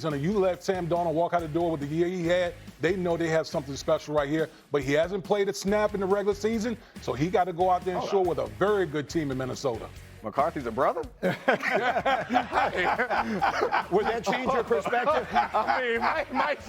You let Sam Darnold walk out the door with the year he had, they know they have something special right here. But he hasn't played a snap in the regular season, so he got to go out there and show with a very good team in Minnesota. McCarthy's a brother? Would that change your perspective? I mean, it might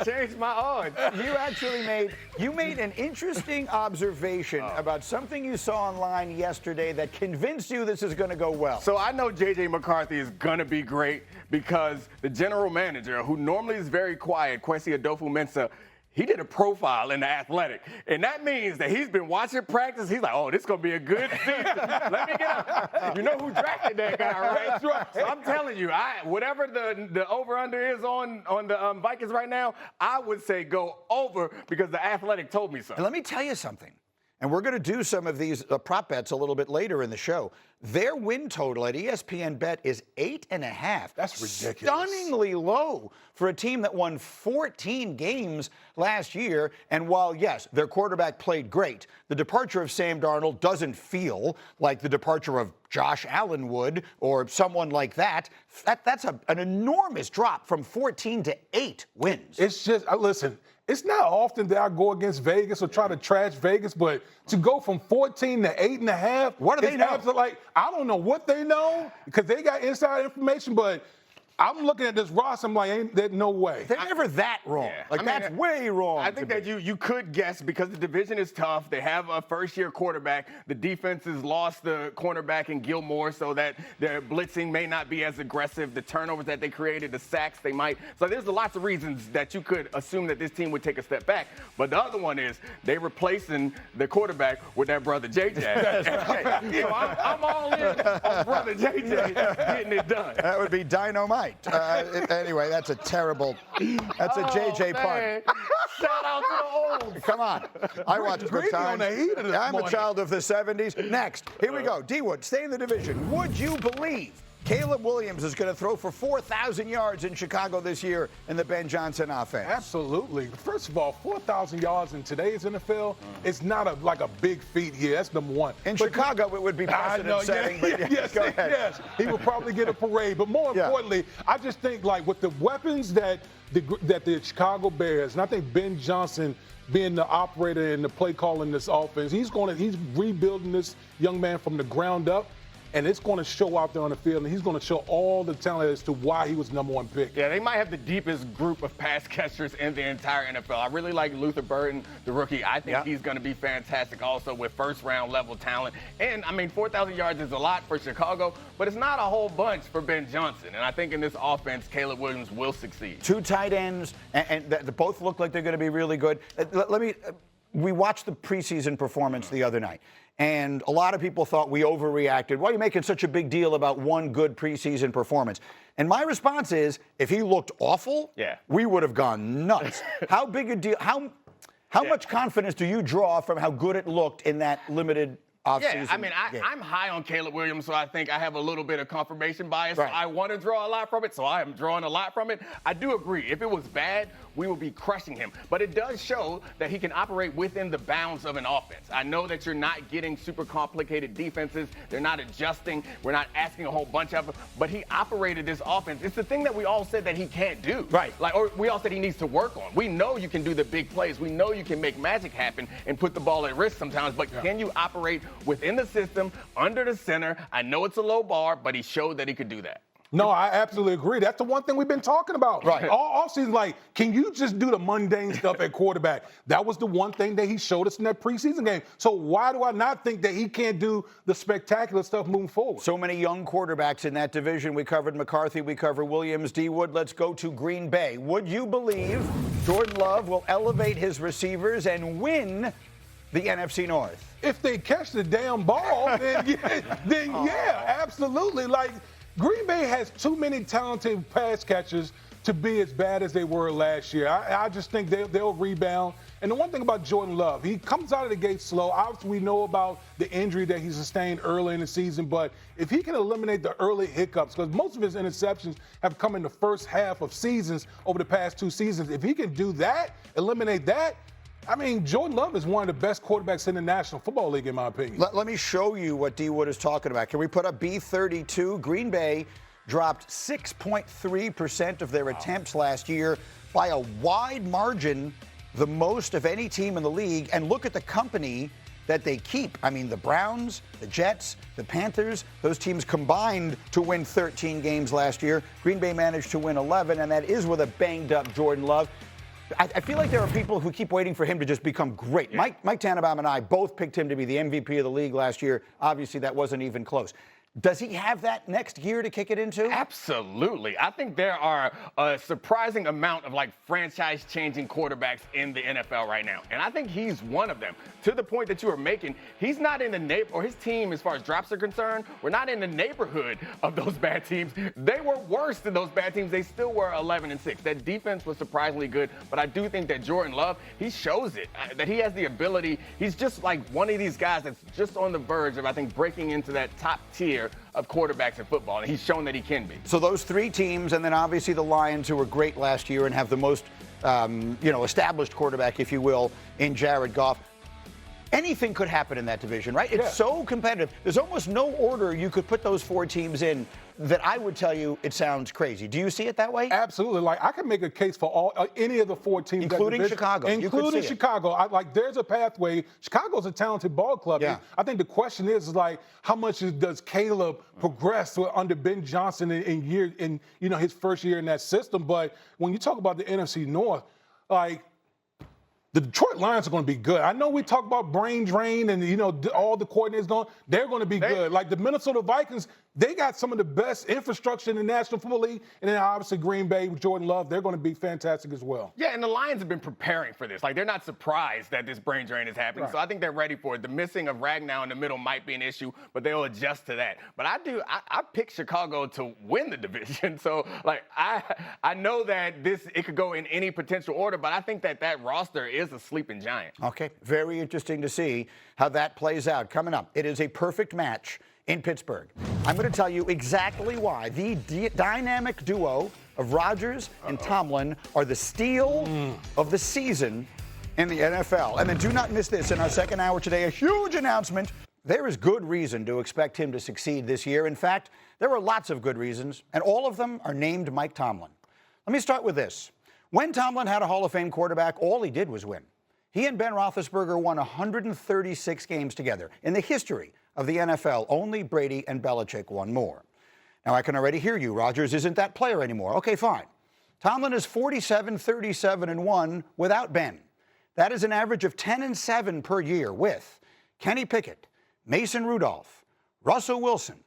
change my odds. You actually made an interesting observation about something you saw online yesterday that convinced you this is going to go well. So I know J.J. McCarthy is going to be great because the general manager, who normally is very quiet, Kwesi Adolfo-Mensah, he did a profile in The Athletic, and that means that he's been watching practice. He's like, oh, this is going to be a good season. Let me get You know who drafted that guy, right? That's right. So I'm telling you, whatever the over-under is on the Vikings right now, I would say go over because The Athletic told me so. And let me tell you something, and we're going to do some of these prop bets a little bit later in the show. Their win total at ESPN Bet is 8.5. That's ridiculous. Stunningly low for a team that won 14 games last year. And while, yes, their quarterback played great, the departure of Sam Darnold doesn't feel like the departure of Josh Allen would or someone like that. That's an enormous drop from 14 to 8 wins. It's just, listen, it's not often that I go against Vegas or try to trash Vegas, but to go from 14 to 8.5, what do they know? Like, I don't know what they know because they got inside information, but I'm looking at this roster, I'm like, there's no way. They're never that wrong. Yeah. That's way wrong. I think that you could guess because the division is tough. They have a first-year quarterback. The defense has lost the cornerback in Gilmore so that their blitzing may not be as aggressive. The turnovers that they created, the sacks they might. So there's lots of reasons that you could assume that this team would take a step back. But the other one is they're replacing the quarterback with their brother J.J. So I'm all in on brother J.J. getting it done. That would be dynamite. Anyway, that's a J.J. punt. Shout out to the old. Come on. I watched Good Times. I'm a child of the 70s. Next, here we go. D-Wood, stay in the division. Would you believe Caleb Williams is going to throw for 4,000 yards in Chicago this year in the Ben Johnson offense? Absolutely. First of all, 4,000 yards in today's NFL, it's not like a big feat here. That's number one. In Chicago, it would be precedent-setting. Yes, go ahead. Yes, he would probably get a parade. But more importantly, I just think, like, with the weapons that the Chicago Bears, and I think Ben Johnson being the operator and the play call in this offense, he's rebuilding this young man from the ground up. And it's going to show out there on the field, and he's going to show all the talent as to why he was #1 pick. Yeah, they might have the deepest group of pass catchers in the entire NFL. I really like Luther Burden, the rookie. I think he's going to be fantastic also with first-round level talent. And, I mean, 4,000 yards is a lot for Chicago, but it's not a whole bunch for Ben Johnson. And I think in this offense, Caleb Williams will succeed. 2 tight ends, and both look like they're going to be really good. We watched the preseason performance the other night. And a lot of people thought we overreacted. Why are you making such a big deal about one good preseason performance? And my response is, if he looked awful, we would have gone nuts. How big a deal? How much confidence do you draw from how good it looked in that limited offseason? Yeah, I mean, I'm high on Caleb Williams, so I think I have a little bit of confirmation bias. Right. I want to draw a lot from it, so I am drawing a lot from it. I do agree. If it was bad, we would be crushing him. But it does show that he can operate within the bounds of an offense. I know that you're not getting super complicated defenses. They're not adjusting. We're not asking a whole bunch of them. But he operated this offense. It's the thing that we all said that he can't do. Right. Or we all said he needs to work on. We know you can do the big plays. We know you can make magic happen and put the ball at risk sometimes. But can you operate within the system, under the center? I know it's a low bar, but he showed that he could do that. No, I absolutely agree. That's the one thing we've been talking about. Right. All offseason, like, can you just do the mundane stuff at quarterback? That was the one thing that he showed us in that preseason game. So why do I not think that he can't do the spectacular stuff moving forward? So many young quarterbacks in that division. We covered McCarthy. We covered Williams. D-Wood, let's go to Green Bay. Would you believe Jordan Love will elevate his receivers and win the NFC North? If they catch the damn ball, then yeah, absolutely. Like, Green Bay has too many talented pass catchers to be as bad as they were last year. I just think they'll rebound. And the one thing about Jordan Love, he comes out of the gate slow. Obviously, we know about the injury that he sustained early in the season, but if he can eliminate the early hiccups, because most of his interceptions have come in the first half of seasons over the past 2 seasons, if he can do that, eliminate that, I mean, Jordan Love is one of the best quarterbacks in the National Football League, in my opinion. Let me show you what D-Wood is talking about. Can we put up B32? Green Bay dropped 6.3% of their attempts last year by a wide margin, the most of any team in the league. And look at the company that they keep. I mean, the Browns, the Jets, the Panthers, those teams combined to win 13 games last year. Green Bay managed to win 11, and that is with a banged-up Jordan Love. I feel like there are people who keep waiting for him to just become great. Yeah. Mike Tannenbaum and I both picked him to be the MVP of the league last year. Obviously, that wasn't even close. Does he have that next gear to kick it into? Absolutely. I think there are a surprising amount of franchise-changing quarterbacks in the NFL right now. And I think he's one of them. To the point that you were making, he's not in the neighborhood, or his team, as far as drops are concerned, we're not in the neighborhood of those bad teams. They were worse than those bad teams. They still were 11-6. That defense was surprisingly good. But I do think that Jordan Love, he shows it, that he has the ability. He's just like one of these guys that's just on the verge of, I think, breaking into that top tier of quarterbacks in football, and he's shown that he can be. So those three teams, and then obviously the Lions, who were great last year and have the most, established quarterback, if you will, in Jared Goff. Anything could happen in that division, right? It's so competitive. There's almost no order you could put those four teams in that I would tell you it sounds crazy. Do you see it that way? Absolutely. I can make a case for any of the four teams, including Chicago. Including Chicago. There's a pathway. Chicago's a talented ball club. Yeah. I think the question is how much does Caleb progress under Ben Johnson in his first year in that system? But when you talk about the NFC North, the Detroit Lions are going to be good. I know we talk about brain drain and, all the coordinators going. They're going to be good. Like the Minnesota Vikings, they got some of the best infrastructure in the National Football League. And then obviously Green Bay with Jordan Love, they're going to be fantastic as well. Yeah, and the Lions have been preparing for this. They're not surprised that this brain drain is happening. Right. So I think they're ready for it. The missing of Ragnow in the middle might be an issue, but they'll adjust to that. But I picked Chicago to win the division. So, I know that it could go in any potential order, but I think that roster is a sleeping giant. Okay, very interesting to see how that plays out. Coming up, it is a perfect match in Pittsburgh. I'm going to tell you exactly why the dynamic duo of Rodgers and Tomlin are the steal of the season in the NFL. And then do not miss this in our second hour today, a huge announcement. There is good reason to expect him to succeed this year. In fact, there are lots of good reasons, and all of them are named Mike Tomlin. Let me start with this. When Tomlin had a Hall of Fame quarterback, all he did was win. He and Ben Roethlisberger won 136 games together. In the history of the NFL, only Brady and Belichick won more. Now, I can already hear you. Rodgers isn't that player anymore. Okay, fine. Tomlin is 47-37-1 without Ben. That is an average of 10-7 per year with Kenny Pickett, Mason Rudolph, Russell Wilson,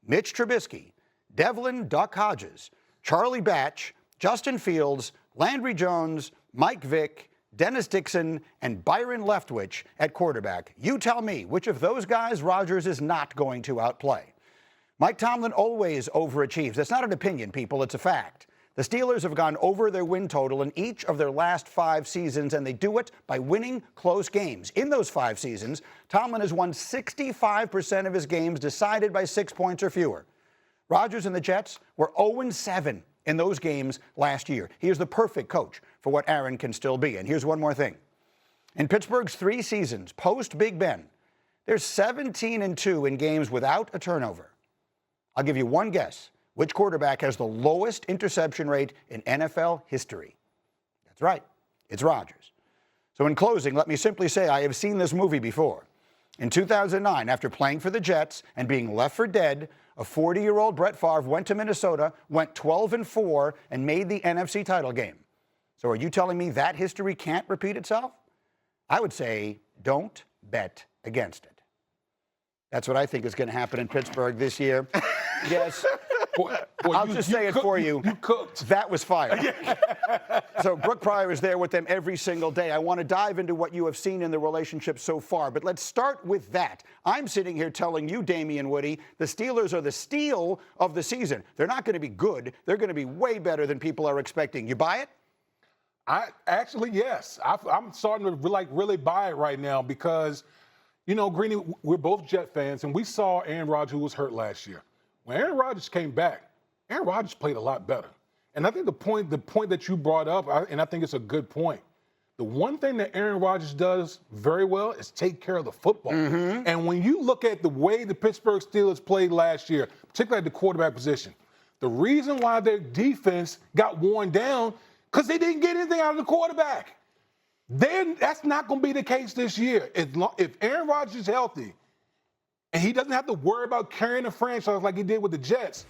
Mitch Trubisky, Devlin Duck Hodges, Charlie Batch, Justin Fields, Landry Jones, Mike Vick, Dennis Dixon, and Byron Leftwich at quarterback. You tell me, which of those guys Rodgers is not going to outplay? Mike Tomlin always overachieves. That's not an opinion, people. It's a fact. The Steelers have gone over their win total in each of their last 5 seasons, and they do it by winning close games. In those 5 seasons, Tomlin has won 65% of his games decided by 6 points or fewer. Rodgers and the Jets were 0-7 in those games last year. He is the perfect coach for what Aaron can still be. And here's one more thing. In Pittsburgh's 3 seasons post-Big Ben, they're 17-2 in games without a turnover. I'll give you one guess. Which quarterback has the lowest interception rate in NFL history? That's right. It's Rodgers. So in closing, let me simply say I have seen this movie before. In 2009, after playing for the Jets and being left for dead, a 40-year-old Brett Favre went to Minnesota, went 12-4, and made the NFC title game. So are you telling me that history can't repeat itself? I would say don't bet against it. That's what I think is going to happen in Pittsburgh this year. Yes. I'll just say it for you. You cooked. That was fire. So Brooke Pryor is there with them every single day. I want to dive into what you have seen in the relationship so far, but let's start with that. I'm sitting here telling you, Damian Woody, the Steelers are the steal of the season. They're not going to be good. They're going to be way better than people are expecting. You buy it? Yes. I'm starting to really buy it right now because, Greeny, we're both Jet fans, and we saw Aaron Rodgers, who was hurt last year. When Aaron Rodgers came back, Aaron Rodgers played a lot better. And I think the point that you brought up, and I think it's a good point, the one thing that Aaron Rodgers does very well is take care of the football. Mm-hmm. And when you look at the way the Pittsburgh Steelers played last year, particularly at the quarterback position, The reason why their defense got worn down, because they didn't get anything out of the quarterback. That's not going to be the case this year. If Aaron Rodgers is healthy and he doesn't have to worry about carrying a franchise like he did with the Jets,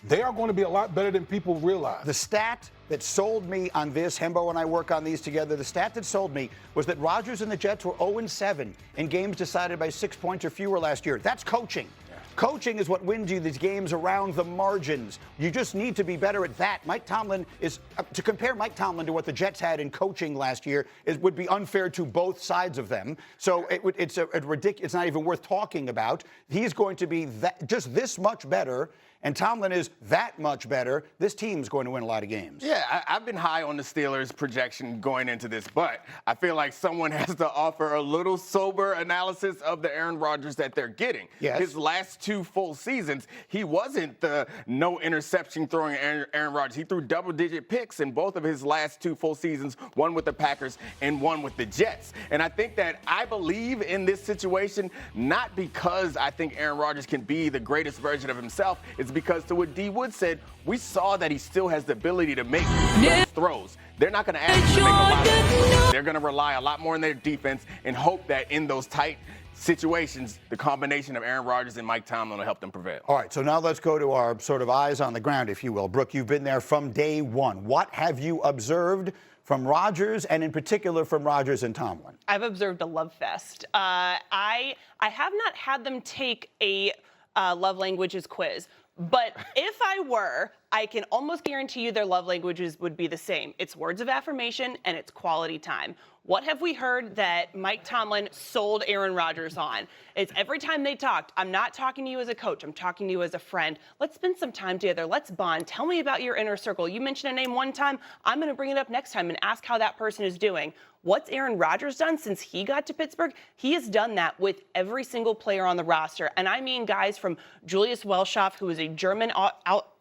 they are going to be a lot better than people realize. The stat that sold me on this, Hembo and I work on these together, the stat that sold me was that Rodgers and the Jets were 0-7 in games decided by 6 points or fewer last year. That's coaching. Coaching is what wins you these games around the margins. You just need to be better at that. Mike Tomlin is to compare Mike Tomlin to what the Jets had in coaching last year would be unfair to both sides of them. So it's ridiculous. It's not even worth talking about. He's going to be just this much better, and Tomlin is that much better. This team's going to win a lot of games. Yeah, I've been high on the Steelers' projection going into this, but I feel like someone has to offer a little sober analysis of the Aaron Rodgers that they're getting. Yes. His last 2 full seasons, he wasn't the no interception throwing Aaron Rodgers. He threw double-digit picks in both of his last 2 full seasons, one with the Packers and one with the Jets. And I think that I believe in this situation not because I think Aaron Rodgers can be the greatest version of himself. It's because, to what D. Wood said, we saw that he still has the ability to make those throws. They're not going to ask him to make a lot of throws. They're going to rely a lot more on their defense and hope that in those tight situations, the combination of Aaron Rodgers and Mike Tomlin will help them prevail. All right, so now let's go to our sort of eyes on the ground, if you will. Brooke, you've been there from day one. What have you observed from Rodgers, and in particular from Rodgers and Tomlin? I've observed a love fest. I have not had them take a love languages quiz. But if I were, I can almost guarantee you their love languages would be the same. It's words of affirmation and it's quality time. What have we heard that Mike Tomlin sold Aaron Rodgers on? It's every time they talked, I'm not talking to you as a coach, I'm talking to you as a friend. Let's spend some time together. Let's bond. Tell me about your inner circle. You mentioned a name one time, I'm going to bring it up next time and ask how that person is doing. What's Aaron Rodgers done since he got to Pittsburgh? He has done that with every single player on the roster. And I mean guys from Julius Welschoff, who is a German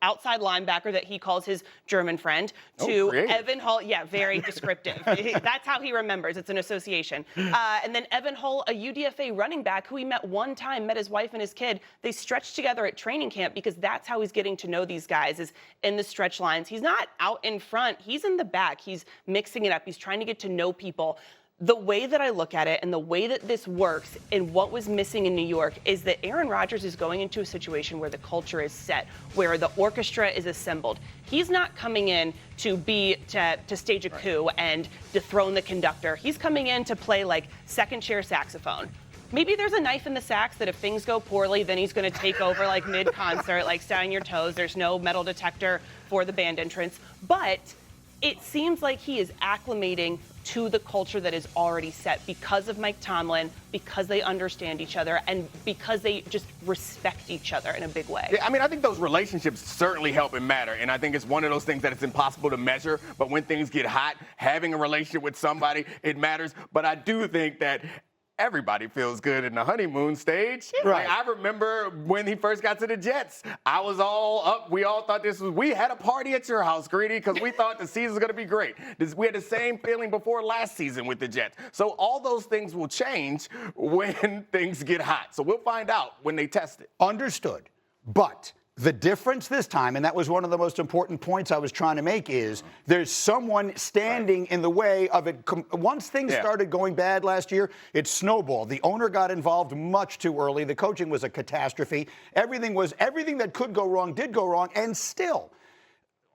outside linebacker that he calls his German friend, to Evan Hull. Yeah, very descriptive. That's how he remembers. It's an association. And then Evan Hull, a UDFA running back who he met one time, met his wife and his kid. They stretched together at training camp because that's how he's getting to know these guys, is in the stretch lines. He's not out in front. He's in the back. He's mixing it up. He's trying to get to know people. The way that I look at it and the way that this works and what was missing in New York is that Aaron Rodgers is going into a situation where the culture is set, where the orchestra is assembled. He's not coming in to stage a coup and dethrone the conductor. He's coming in to play like second chair saxophone. Maybe there's a knife in the sax that if things go poorly, then he's going to take over like mid-concert, like stay on your toes. There's no metal detector for the band entrance. But it seems like he is acclimating to the culture that is already set because of Mike Tomlin, because they understand each other, and because they just respect each other in a big way. Yeah, I mean, I think those relationships certainly help and matter, and I think it's one of those things that it's impossible to measure, but when things get hot, having a relationship with somebody, it matters. But I do think that everybody feels good in the honeymoon stage. Right. Like, I remember when he first got to the Jets, I was all up. We all thought we had a party at your house, Greedy, because we thought the season was going to be great. We had the same feeling before last season with the Jets. So all those things will change when things get hot. So we'll find out when they test it. Understood. But the difference this time, and that was one of the most important points I was trying to make, is there's someone standing in the way of it. Once things started going bad last year, it snowballed. The owner got involved much too early. The coaching was a catastrophe. Everything that could go wrong did go wrong, and still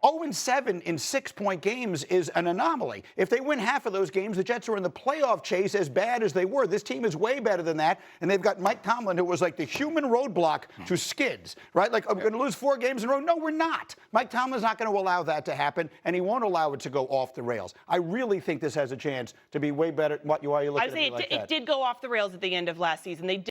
0-7 in 6-point games is an anomaly. If they win half of those games, the Jets are in the playoff chase as bad as they were. This team is way better than that, and they've got Mike Tomlin, who was like the human roadblock to skids, right? Like, I'm going to lose 4 games in a row. No, we're not. Mike Tomlin's not going to allow that to happen, and he won't allow it to go off the rails. I really think this has a chance to be way better. Why are you looking at me like that? It did go off the rails at the end of last season. They did